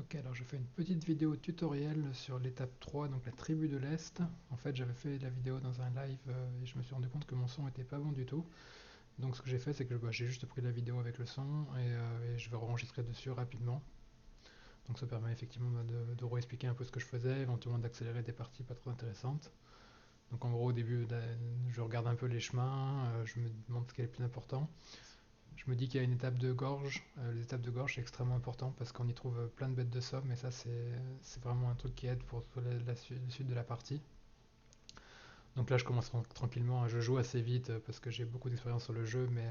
Ok, alors je fais une petite vidéo tutoriel sur l'étape 3, donc la tribu de l'Est. En fait, j'avais fait la vidéo dans un live et je me suis rendu compte que mon son était pas bon du tout. Donc ce que j'ai fait, c'est que j'ai juste pris la vidéo avec le son et je vais enregistrer dessus rapidement. Donc ça permet effectivement de réexpliquer un peu ce que je faisais, éventuellement d'accélérer des parties pas trop intéressantes. Donc en gros, au début, je regarde un peu les chemins, je me demande ce qui est le plus important. Je me dis qu'il y a une étape de gorge. Les étapes de gorge, c'est extrêmement important parce qu'on y trouve plein de bêtes de somme et ça, c'est vraiment un truc qui aide pour la suite de la partie. Donc là, je commence tranquillement. Je joue assez vite parce que j'ai beaucoup d'expérience sur le jeu, mais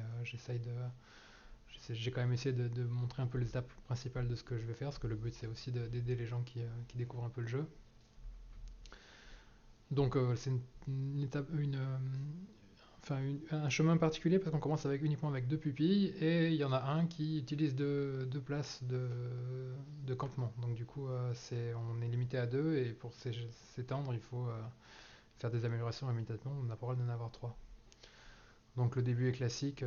j'ai quand même essayé de montrer un peu les étapes principales de ce que je vais faire parce que le but, c'est aussi d'aider les gens qui découvrent un peu le jeu. Donc c'est une étape, un chemin particulier parce qu'on commence uniquement avec deux pupilles et il y en a un qui utilise deux places de campement. Donc du coup, on est limité à deux et pour s'étendre, il faut faire des améliorations immédiatement. On n'a pas le droit d'en avoir trois. Donc le début est classique.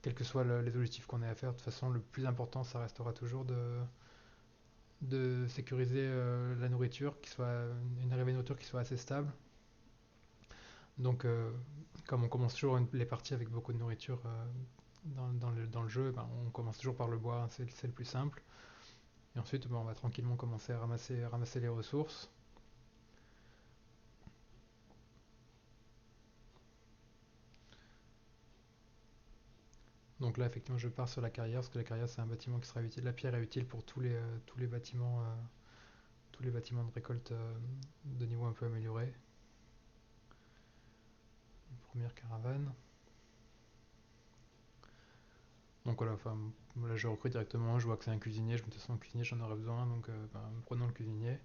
Quels que soient les objectifs qu'on ait à faire, de toute façon, le plus important, ça restera toujours de sécuriser la nourriture, une arrivée de nourriture qui soit assez stable. Donc, comme on commence toujours les parties avec beaucoup de nourriture dans le jeu, ben, on commence toujours par le bois, hein, c'est le plus simple. Et ensuite, ben, on va tranquillement commencer à ramasser les ressources. Donc là, effectivement, je pars sur la carrière, parce que la carrière, c'est un bâtiment qui sera utile. La pierre est utile pour tous les bâtiments de récolte de niveau un peu amélioré. Première caravane. Donc voilà, enfin, là je recrute directement, je vois que c'est un cuisinier, je me dis que c'est un cuisinier, j'en aurais besoin, donc ben, prenons le cuisinier.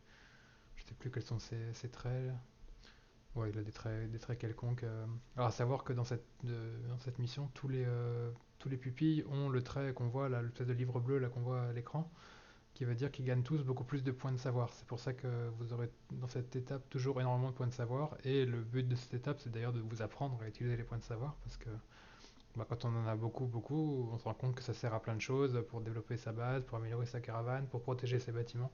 Je sais plus quels sont ses traits. Ouais, il a des traits quelconques. Alors à savoir que dans cette mission, tous les pupilles ont le trait qu'on voit, là, le trait de livre bleu là, qu'on voit à l'écran, qui veut dire qu'ils gagnent tous beaucoup plus de points de savoir. C'est pour ça que vous aurez dans cette étape toujours énormément de points de savoir. Et le but de cette étape, c'est d'ailleurs de vous apprendre à utiliser les points de savoir, parce que bah, quand on en a beaucoup, on se rend compte que ça sert à plein de choses, pour développer sa base, pour améliorer sa caravane, pour protéger ses bâtiments.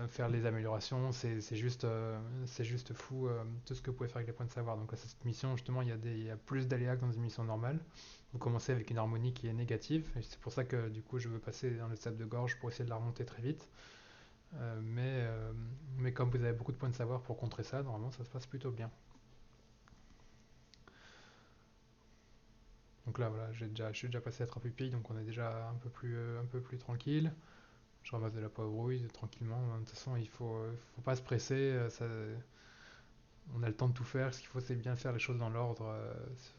Faire les améliorations, c'est juste fou tout ce que vous pouvez faire avec les points de savoir. Donc là, cette mission, justement, il y a plus d'aléas que dans une mission normale. Vous commencez avec une harmonie qui est négative, et c'est pour ça que du coup, je veux passer dans le stade de gorge pour essayer de la remonter très vite. Euh, mais, euh, mais comme vous avez beaucoup de points de savoir pour contrer ça, normalement, ça se passe plutôt bien. Donc là, voilà, je suis déjà passé à 3 pupilles, donc on est déjà un peu plus tranquille. Je ramasse de la poivrouille tranquillement. De toute façon, faut pas se presser. On a le temps de tout faire. Ce qu'il faut, c'est bien faire les choses dans l'ordre.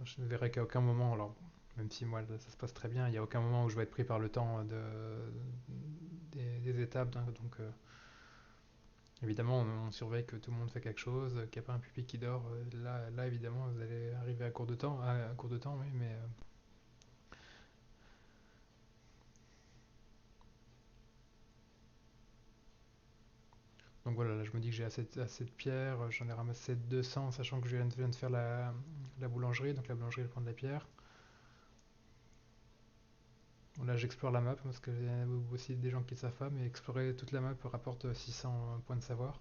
Je ne verrai qu'à aucun moment, alors même si moi ça se passe très bien, il n'y a aucun moment où je vais être pris par le temps des étapes. Donc, évidemment, on surveille que tout le monde fait quelque chose, qu'il n'y a pas un pupille qui dort. Là, évidemment, vous allez arriver à court de temps, à court de temps, oui, mais donc voilà, là, je me dis que j'ai assez de pierres. J'en ai ramassé 200, sachant que je viens de faire la boulangerie, donc la boulangerie elle prend de la pierre. Là, j'explore la map parce qu'il y a aussi des gens qui ne savent pas, mais explorer toute la map rapporte 600 points de savoir.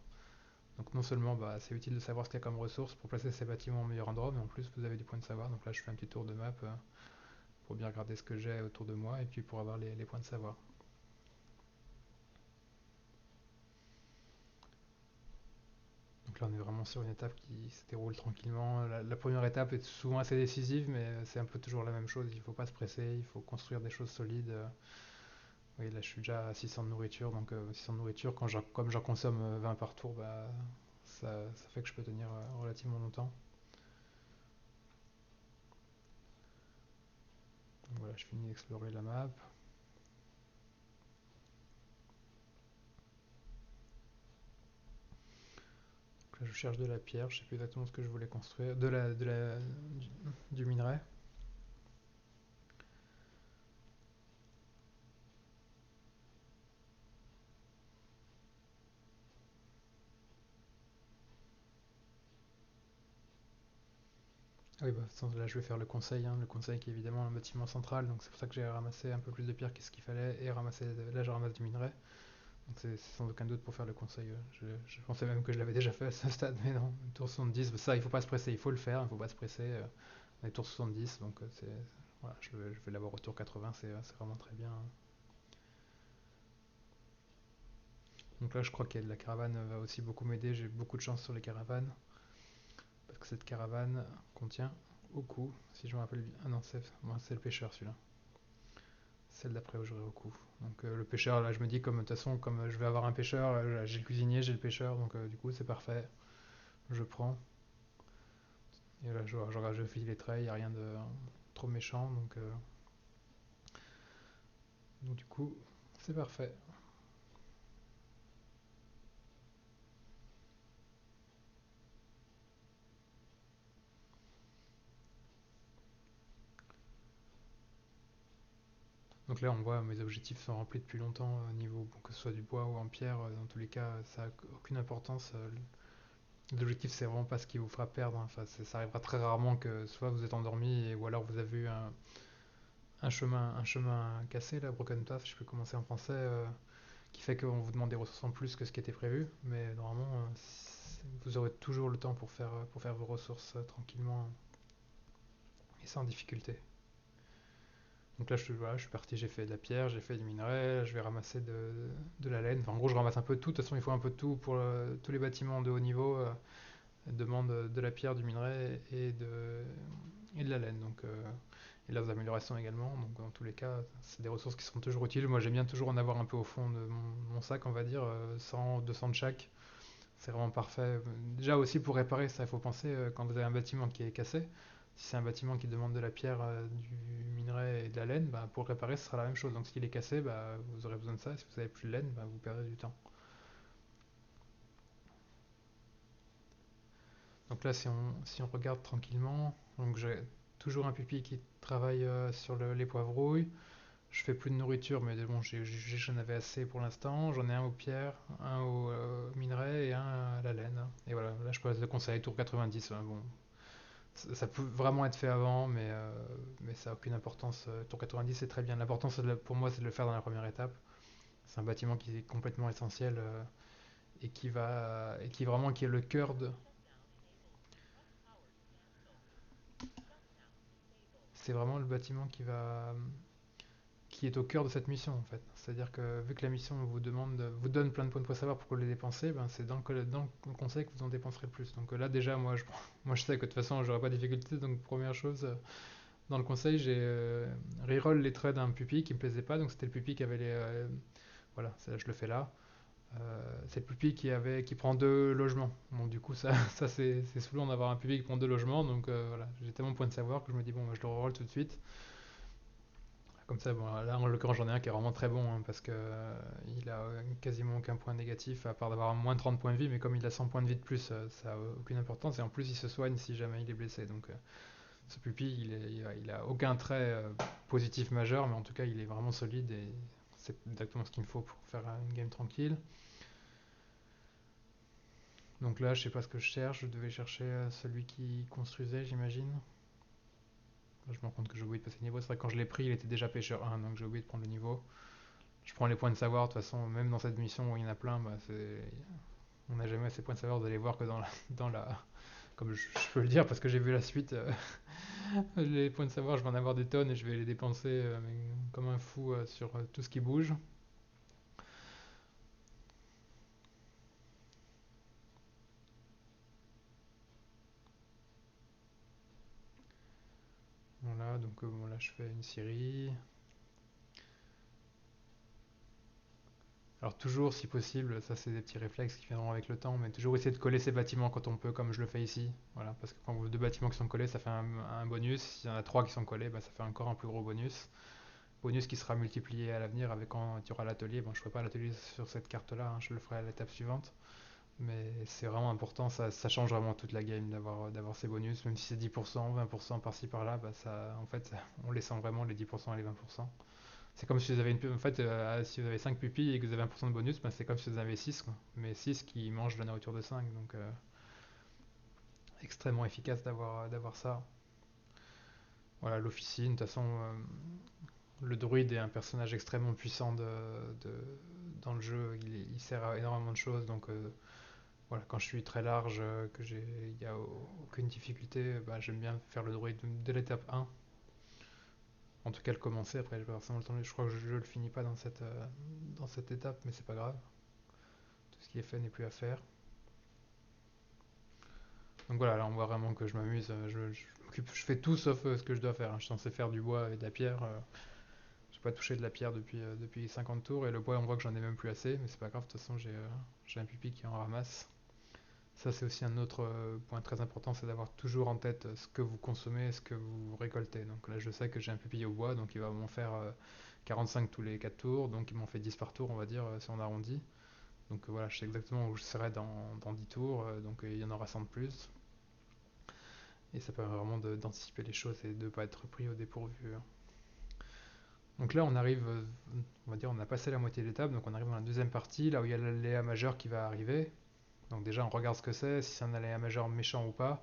Donc non seulement bah, c'est utile de savoir ce qu'il y a comme ressources pour placer ces bâtiments au meilleur endroit, mais en plus vous avez du point de savoir. Donc là, je fais un petit tour de map pour bien regarder ce que j'ai autour de moi et puis pour avoir les points de savoir. Donc là, on est vraiment sur une étape qui se déroule tranquillement. La première étape est souvent assez décisive, mais c'est un peu toujours la même chose. Il ne faut pas se presser, il faut construire des choses solides. Oui, là je suis déjà à 600 de nourriture, donc 600 de nourriture, comme j'en consomme 20 par tour, bah, ça fait que je peux tenir relativement longtemps. Donc voilà, je finis d'explorer la map. Donc là je cherche de la pierre, je sais plus exactement ce que je voulais construire. Du minerai. Ah Oui, bah, de toute façon, là je vais faire le conseil, hein, le conseil qui est évidemment un bâtiment central, donc c'est pour ça que j'ai ramassé un peu plus de pierre qu'est-ce qu'il fallait, et là je ramasse du minerai, donc c'est sans aucun doute pour faire le conseil. Je pensais même que je l'avais déjà fait à ce stade, mais non, tour 70, bah, ça il faut pas se presser, il faut le faire, il faut pas se presser, on est tour 70, donc voilà, je vais l'avoir au tour 80, c'est vraiment très bien. Donc là je crois que la caravane va aussi beaucoup m'aider, j'ai beaucoup de chance sur les caravanes, parce que cette caravane contient Oku, si je me rappelle bien. Ah non, c'est le pêcheur celui-là. Celle d'après où j'aurai Oku. Donc le pêcheur, là je me dis comme de toute façon, comme je vais avoir un pêcheur, j'ai le cuisinier, j'ai le pêcheur, donc du coup c'est parfait. Je prends. Et là je file les traits, il n'y a rien de trop méchant, donc du coup c'est parfait. Donc là on voit mes objectifs sont remplis depuis longtemps au niveau, bon, que ce soit du bois ou en pierre, dans tous les cas ça n'a aucune importance. L'objectif c'est vraiment pas ce qui vous fera perdre, hein. Enfin, ça arrivera très rarement que soit vous êtes endormi ou alors vous avez eu un chemin cassé, là, broken path, je peux commencer en français, qui fait qu'on vous demande des ressources en plus que ce qui était prévu, mais normalement vous aurez toujours le temps pour faire vos ressources tranquillement et sans difficulté. Donc là voilà, je suis parti, j'ai fait de la pierre, j'ai fait du minerai, je vais ramasser de la laine. Enfin, en gros, je ramasse un peu de tout. De toute façon, il faut un peu de tout pour tous les bâtiments de haut niveau. Demande de la pierre, du minerai et de la laine. Donc, et leurs améliorations également. Donc dans tous les cas, c'est des ressources qui sont toujours utiles. Moi, j'aime bien toujours en avoir un peu au fond de mon sac, on va dire, 100, 200 de chaque. C'est vraiment parfait. Déjà aussi pour réparer ça, il faut penser quand vous avez un bâtiment qui est cassé. Si c'est un bâtiment qui demande de la pierre, du minerai et de la laine, bah, pour le réparer, ce sera la même chose. Donc s'il est cassé, bah, vous aurez besoin de ça. Si vous n'avez plus de laine, bah, vous perdez du temps. Donc là, si on regarde tranquillement, donc j'ai toujours un pupille qui travaille sur les poivres rouilles. Je fais plus de nourriture, mais bon, j'en avais assez pour l'instant. J'en ai un aux pierres, un au minerai et un à la laine. Et voilà, là je passe le conseil, tour 90. Hein, bon, ça peut vraiment être fait avant, mais ça n'a aucune importance. Tour 90, c'est très bien. L'important, pour moi, c'est de le faire dans la première étape. C'est un bâtiment qui est complètement essentiel et qui vraiment qui est le cœur de. C'est vraiment le bâtiment qui est au cœur de cette mission en fait. C'est-à-dire que vu que la mission vous donne plein de points de savoir pourquoi les dépenser, ben c'est dans le conseil que vous en dépenserez le plus. Donc là déjà moi je sais que de toute façon j'aurai pas de difficulté, donc première chose, dans le conseil j'ai reroll les traits d'un pupille qui me plaisait pas, donc c'était le pupille qui avait voilà, ça, je le fais là. C'est le pupille qui prend deux logements. Bon du coup ça c'est saoulant d'avoir un pupille qui prend deux logements, donc voilà, j'ai tellement de points de savoir que je me dis bon bah, je le reroll tout de suite. Comme ça, bon, là en l'occurrence j'en ai un qui est vraiment très bon hein, parce que il a quasiment aucun point négatif à part d'avoir moins de 30 points de vie, mais comme il a 100 points de vie de plus, ça a aucune importance et en plus il se soigne si jamais il est blessé. Donc ce pupille il a aucun trait positif majeur, mais en tout cas il est vraiment solide et c'est exactement ce qu'il me faut pour faire une game tranquille. Donc là je sais pas ce que je cherche, je devais chercher celui qui construisait j'imagine. Je me rends compte que j'ai oublié de passer le niveau, c'est vrai que quand je l'ai pris il était déjà pêcheur 1 donc j'ai oublié de prendre le niveau. Je prends les points de savoir, de toute façon, même dans cette mission où il y en a plein, bah, on n'a jamais assez de points de savoir, vous allez voir que dans la... Comme je peux le dire parce que j'ai vu la suite, les points de savoir, je vais en avoir des tonnes et je vais les dépenser comme un fou sur tout ce qui bouge. Voilà, donc bon, là je fais une série. Alors toujours, si possible, ça c'est des petits réflexes qui viendront avec le temps, mais toujours essayer de coller ces bâtiments quand on peut, comme je le fais ici. Voilà, parce que quand vous avez deux bâtiments qui sont collés, ça fait un bonus. S'il y en a trois qui sont collés, bah, ça fait encore un plus gros bonus. Bonus qui sera multiplié à l'avenir avec quand tu auras l'atelier. Bon, je ne ferai pas l'atelier sur cette carte-là, hein, je le ferai à l'étape suivante. Mais c'est vraiment important, ça change vraiment toute la game d'avoir ces bonus, même si c'est 10%, 20% par-ci par-là, bah ça, en fait, on les sent vraiment les 10% et les 20%. C'est comme si vous avez en fait, si vous avez 5 pupilles et que vous avez 1% de bonus, bah c'est comme si vous en avez 6 quoi. Mais 6 qui mangent de la nourriture de 5 donc extrêmement efficace d'avoir ça. Voilà, l'officine, de toute façon, le druide est un personnage extrêmement puissant dans le jeu. Il sert à énormément de choses. Donc voilà, quand je suis très large, il n'y a aucune difficulté, bah, j'aime bien faire le druide dès l'étape 1. En tout cas, le commencer. Après, j'ai pas forcément le temps. Je crois que je le finis pas dans cette étape, mais c'est pas grave. Tout ce qui est fait n'est plus à faire. Donc voilà, là on voit vraiment que je m'amuse. Je fais tout sauf ce que je dois faire, hein. Je suis censé faire du bois et de la pierre. J'ai pas touché de la pierre depuis 50 tours. Et le bois, on voit que j'en ai même plus assez. Mais c'est pas grave, de toute façon, j'ai un pupille qui en ramasse. Ça, c'est aussi un autre point très important, c'est d'avoir toujours en tête ce que vous consommez, ce que vous récoltez. Donc là, je sais que j'ai un pupille au bois, donc il va m'en faire 45 tous les 4 tours. Donc il m'en fait 10 par tour, on va dire, si on arrondit. Donc voilà, je sais exactement où je serai dans 10 tours. Donc il y en aura 100 de plus. Et ça permet vraiment d'anticiper les choses et de ne pas être pris au dépourvu. Donc là, on arrive, on va dire, on a passé la moitié de l'étape, donc on arrive dans la deuxième partie, là où il y a l'aléa majeur qui va arriver. Donc déjà, on regarde ce que c'est, si c'est un aléa majeur méchant ou pas.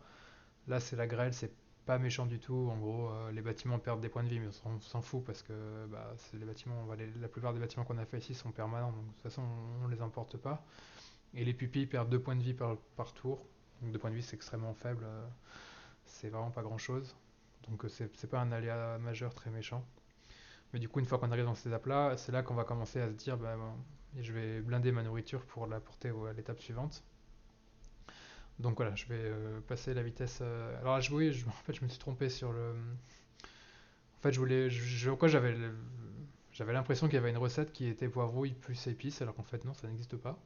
Là, c'est la grêle, c'est pas méchant du tout. En gros, les bâtiments perdent des points de vie, mais on s'en fout parce que bah, les bâtiments, la plupart des bâtiments qu'on a fait ici sont permanents, donc de toute façon, on les importe pas. Et les pupilles perdent 2 points de vie par tour. Donc 2 points de vie, c'est extrêmement faible, c'est vraiment pas grand chose. Donc c'est pas un aléa majeur très méchant. Mais du coup, une fois qu'on arrive dans ces étapes-là, c'est là qu'on va commencer à se dire, bah, bon, je vais blinder ma nourriture pour la porter à l'étape suivante. Donc voilà, je vais passer la vitesse. Alors oui, en fait, je me suis trompé sur le. En fait, je voulais. Quoi, j'avais l'impression qu'il y avait une recette qui était poivrouille plus épices, alors qu'en fait, non, ça n'existe pas.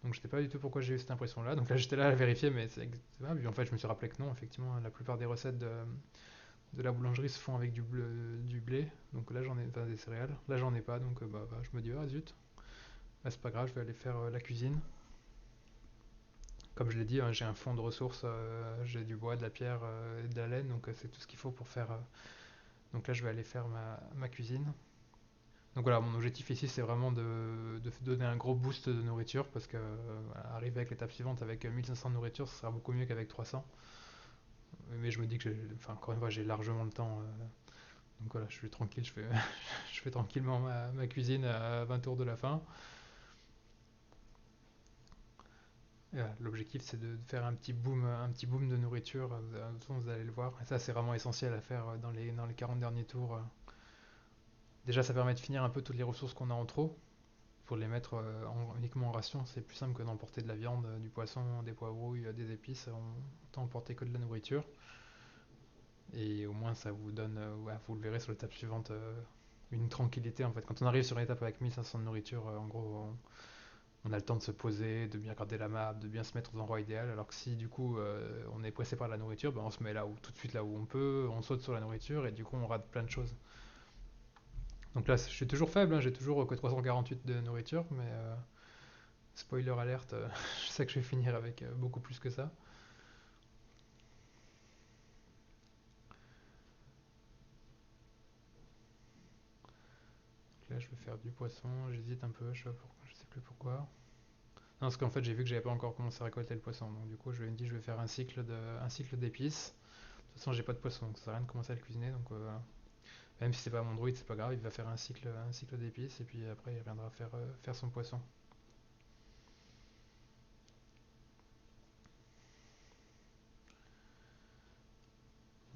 Donc je sais pas du tout pourquoi j'ai eu cette impression-là. Donc là, j'étais là à vérifier, mais ça n'existe pas. Puis en fait, je me suis rappelé que non, effectivement, la plupart des recettes de la boulangerie se font avec du blé. Donc là, j'en ai. Enfin, des céréales. Là, j'en ai pas. Donc bah, je me dis, ah zut. Bah, c'est pas grave, je vais aller faire la cuisine. Comme je l'ai dit, hein, j'ai un fond de ressources, j'ai du bois, de la pierre et de la laine, donc c'est tout ce qu'il faut pour faire. Donc là, je vais aller faire ma cuisine. Donc voilà, mon objectif ici, c'est vraiment de donner un gros boost de nourriture, parce que voilà, arriver avec l'étape suivante avec 1500 de nourriture, ce sera beaucoup mieux qu'avec 300. Mais je me dis que, enfin, encore une fois, j'ai largement le temps. Donc voilà, je suis tranquille, je fais tranquillement ma cuisine à 20 tours de la fin. Et voilà, l'objectif c'est de faire un petit boom de nourriture, vous allez le voir. Et ça c'est vraiment essentiel à faire dans les 40 derniers tours. Déjà ça permet de finir un peu toutes les ressources qu'on a en trop, pour les mettre uniquement en ration. C'est plus simple que d'emporter de la viande, du poisson, des poivrouilles, des épices. On peut emporter que de la nourriture. Et au moins ça vous donne, ouais, vous le verrez sur l'étape suivante, une tranquillité en fait. Quand on arrive sur une étape avec 1500 de nourriture, en gros, on a le temps de se poser, de bien regarder la map, de bien se mettre dans l'endroit idéal. Alors que si du coup on est pressé par la nourriture, ben, on se met là où tout de suite là où on peut, on saute sur la nourriture et du coup on rate plein de choses. Donc là je suis toujours faible, hein, j'ai toujours que 348 de nourriture, mais spoiler alerte, je sais que je vais finir avec beaucoup plus que ça. Donc là je vais faire du poisson, j'hésite un peu, je sais plus pourquoi. Non, parce qu'en fait j'ai vu que j'avais pas encore commencé à récolter le poisson, donc du coup je me dis je vais faire un cycle d'épices. De toute façon j'ai pas de poisson, donc ça sert à rien de commencer à le cuisiner, donc voilà. Même si c'est pas mon druide, c'est pas grave, il va faire un cycle d'épices et puis après il reviendra faire son poisson.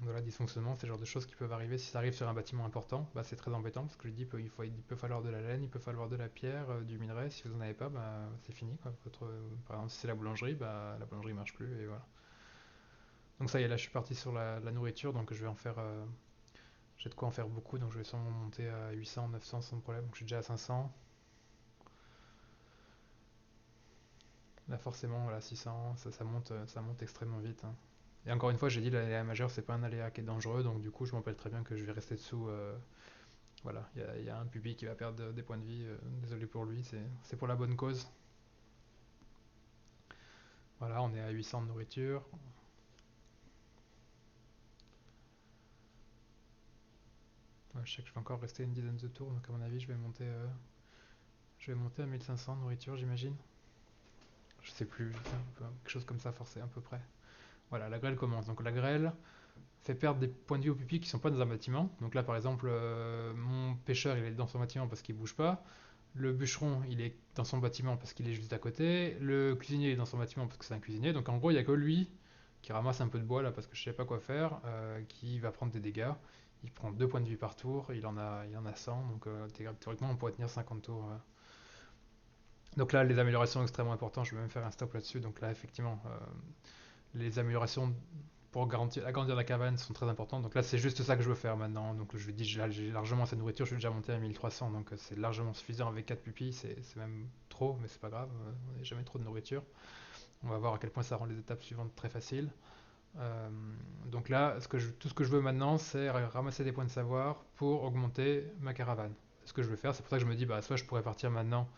Voilà, dysfonctionnement, c'est le genre de choses qui peuvent arriver. Si ça arrive sur un bâtiment important, bah, c'est très embêtant parce que je dis il peut falloir de la laine, il peut falloir de la pierre, du minerai. Si vous en avez pas, bah, c'est fini, quoi. Par exemple, si c'est la boulangerie, bah, la boulangerie marche plus et voilà. Donc ça y est, là je suis parti sur la nourriture, donc je vais en faire. J'ai de quoi en faire beaucoup, donc je vais sûrement monter à 800, 900 sans problème. Donc je suis déjà à 500. Là forcément, voilà, 600, ça monte extrêmement vite, hein. Et encore une fois, j'ai dit l'aléa majeur, c'est pas un aléa qui est dangereux, donc du coup, je me rappelle très bien que je vais rester dessous. Voilà, il y a un pupille qui va perdre des points de vie. Désolé pour lui, c'est pour la bonne cause. Voilà, on est à 800 de nourriture. Ouais, je sais que je vais encore rester une dizaine de tours, donc à mon avis, je vais monter à 1500 de nourriture, j'imagine. Je sais plus, quelque chose comme ça, forcément, à peu près. Voilà, la grêle commence. Donc la grêle, fait perdre des points de vie aux pupilles qui sont pas dans un bâtiment. Donc là, par exemple, mon pêcheur, il est dans son bâtiment parce qu'il bouge pas. Le bûcheron, il est dans son bâtiment parce qu'il est juste à côté. Le cuisinier est dans son bâtiment parce que c'est un cuisinier. Donc en gros, il n'y a que lui qui ramasse un peu de bois là parce que je sais pas quoi faire, qui va prendre des dégâts. Il prend 2 points de vie par tour, il en a 100, donc théoriquement on pourrait tenir 50 tours. Donc là, les améliorations extrêmement importantes, je vais même faire un stop là-dessus. Donc là, effectivement, les améliorations pour agrandir la cabane sont très importantes. Donc là, c'est juste ça que je veux faire maintenant. Donc je lui dis, j'ai largement assez de nourriture, je suis déjà monté à 1300, donc c'est largement suffisant avec 4 pupilles. C'est même trop, mais c'est pas grave, on n'a jamais trop de nourriture. On va voir à quel point ça rend les étapes suivantes très faciles. Euh, donc là, tout ce que je veux maintenant, c'est ramasser des points de savoir pour augmenter ma caravane. C'est ce que je veux faire. C'est pour ça que je me dis, bah, soit je pourrais partir maintenant,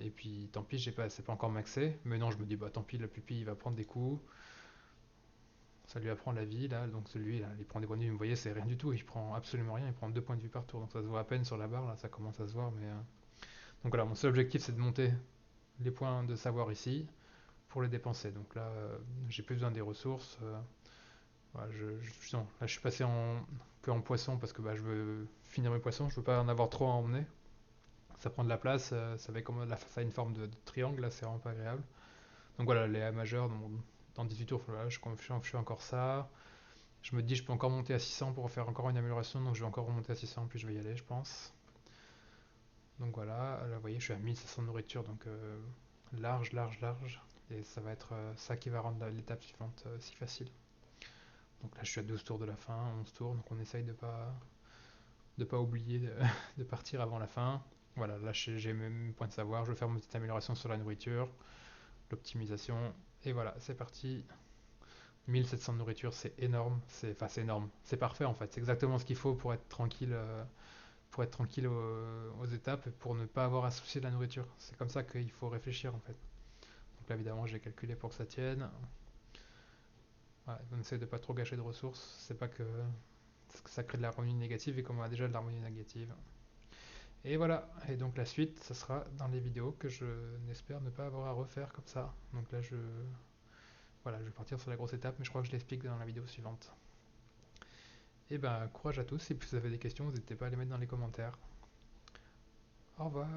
et puis tant pis, c'est pas encore maxé. Mais non, je me dis, bah tant pis, le pupille il va prendre des coups. Ça lui apprend la vie, là. Donc celui, là, il prend des points de vue. Vous voyez, c'est rien du tout. Il prend absolument rien. Il prend 2 points de vue par tour. Donc ça se voit à peine sur la barre, là. Ça commence à se voir. Donc voilà, mon seul objectif, c'est de monter les points de savoir ici pour les dépenser. Donc là, j'ai plus besoin des ressources. Voilà, non, là, je suis passé que en poisson parce que bah, je veux finir mes poissons. Je veux pas en avoir trop à emmener. Ça prend de la place. Ça a une forme de triangle. Là, c'est vraiment pas agréable. Donc voilà, les A majeurs dans 18 tours, voilà, je fais encore ça. Je me dis, je peux encore monter à 600 pour faire encore une amélioration. Donc je vais encore remonter à 600, puis je vais y aller, je pense. Donc voilà, là, vous voyez, je suis à 1700 de nourriture. Donc large, large, large. Et ça va être ça qui va rendre l'étape suivante si facile. Donc là, je suis à 12 tours de la fin, 11 tours, donc on essaye de pas oublier de partir avant la fin. Voilà, là j'ai mes points de savoir, je vais faire une petite amélioration sur la nourriture, l'optimisation, et voilà, c'est parti. 1700 de nourriture, c'est énorme, c'est énorme, c'est parfait en fait, c'est exactement ce qu'il faut pour être tranquille aux étapes et pour ne pas avoir à se soucier de la nourriture. C'est comme ça qu'il faut réfléchir en fait. Donc là, évidemment, j'ai calculé pour que ça tienne. Ouais, on essaie de pas trop gâcher de ressources, c'est pas que parce que ça crée de l'harmonie négative et comme on a déjà de l'harmonie négative. Et voilà, et donc la suite, ça sera dans les vidéos que je n'espère ne pas avoir à refaire comme ça. Donc là, voilà, je vais partir sur la grosse étape, mais je crois que je l'explique dans la vidéo suivante. Et ben, courage à tous, et si vous avez des questions, n'hésitez pas à les mettre dans les commentaires. Au revoir.